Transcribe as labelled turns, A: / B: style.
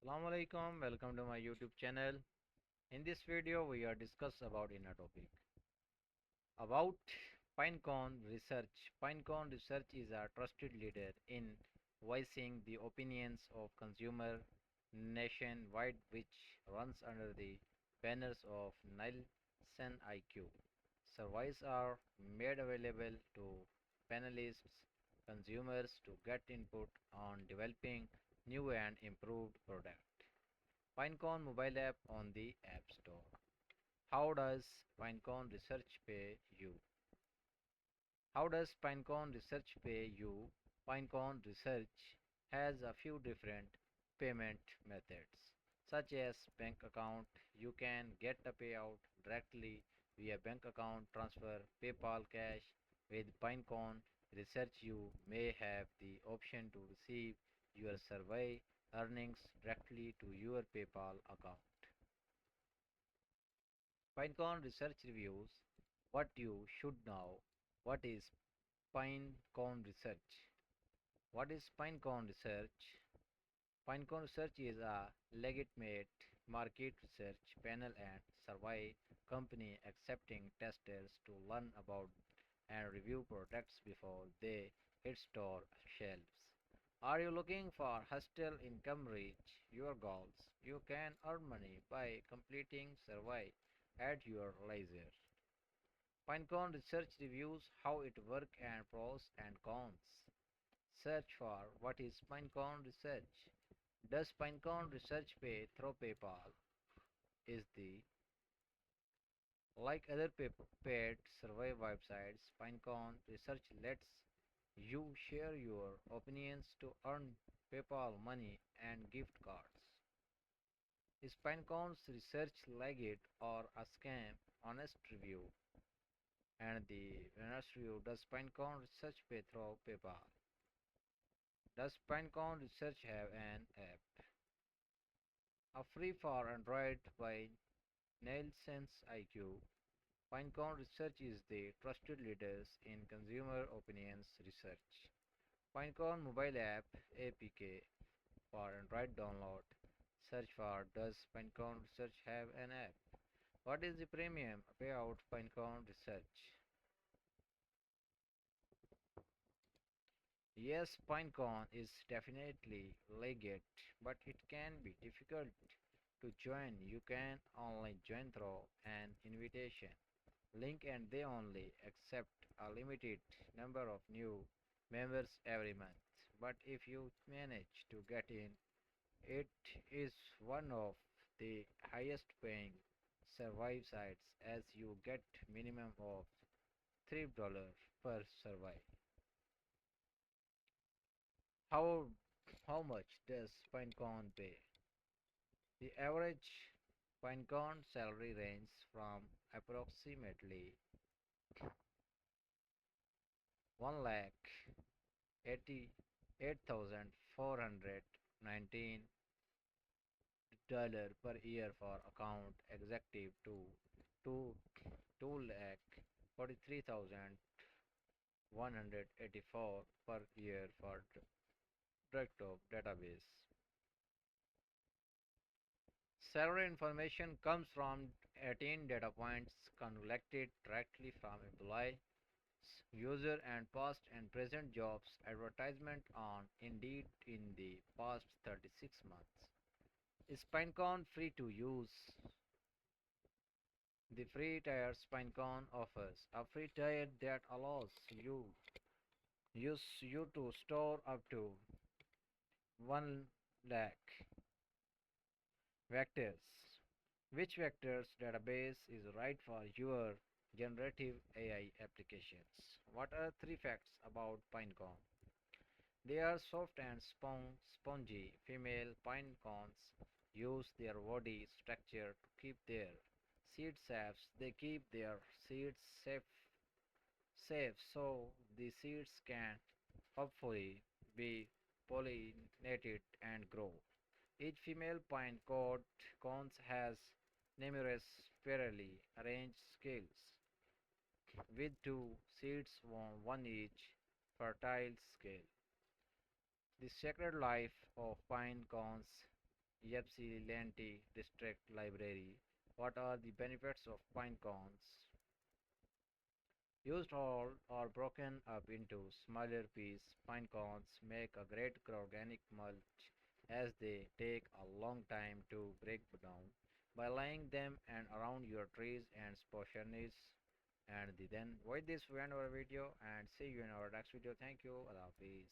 A: Assalamu alaikum, welcome to my YouTube channel. In this video, we are discuss about in a topic about pinecone research. Pinecone research is a trusted leader in voicing the opinions of consumer nationwide, which runs under the banners of Nielsen IQ. Surveys are made available to panelists, consumers to get input on developing new and improved products. Pinecone mobile app on the App Store. How does Pinecone Research pay you? How does Pinecone Research pay you? Pinecone Research has a few different payment methods, such as bank account. You can get a payout directly via bank account transfer, PayPal cash. With Pinecone Research, you may have the option to receive your survey earnings directly to your PayPal account. Pinecone Research reviews what you should know. What is Pinecone Research? What is Pinecone Research? Pinecone Research is a legitimate market research panel and survey company accepting testers to learn about and review products before they hit store shelves. Are you looking for hostile income reach your goals? You can earn money by completing survey at your leisure. Pinecone Research reviews how it works and pros and cons. Search for what is Pinecone Research. Does Pinecone Research pay through PayPal? Is the like other paid survey websites, Pinecone Research lets you share your opinions to earn PayPal money and gift cards. Is Pinecone's research legit or a scam? Honest review. And the honest review. Does Pinecone Research pay through PayPal? Does Pinecone Research have an app? A free for Android by Nielsen's IQ. Pinecone Research is the trusted leaders in consumer opinions research. Pinecone mobile app APK for Android download. Search for does Pinecone Research have an app? What is the premium payout Pinecone Research? Yes, Pinecone is definitely legit, but it can be difficult to join. You can only join through an invitation link and they only accept a limited number of new members every month. But if you manage to get in, it is one of the highest paying survey sites as you get minimum of $3 per survey. How how much does Pinecone pay? The average Pinecone salary ranges from approximately 1,88,419 per year for account executive to 2,43,184 per year for direct of database. Salary information comes from 18 data points collected directly from employee, user and past and present jobs advertisement on Indeed in the past 36 months. Is Pinecone free to use? The free tier Pinecone offers a free tier that allows you to store up to 1 lakh vectors. Which vectors database is right for your generative AI applications? What are three facts about Pinecone? They are soft and spongy. Female pine cones use their body structure to keep their seed safe. They keep their seeds safe so the seeds can hopefully be pollinated and grow. Each female cones has numerous spirally arranged scales with two seeds on one each fertile scale. The sacred life of pine cones. Ypsi Lanti District Library. What are the benefits of pine cones? Used whole or broken up into smaller pieces, pine cones make a great organic mulch as they take a long time to break down. By laying them and around your trees and portions, and then with this we end our video and see you in our next video. Thank you. Allah Hafiz.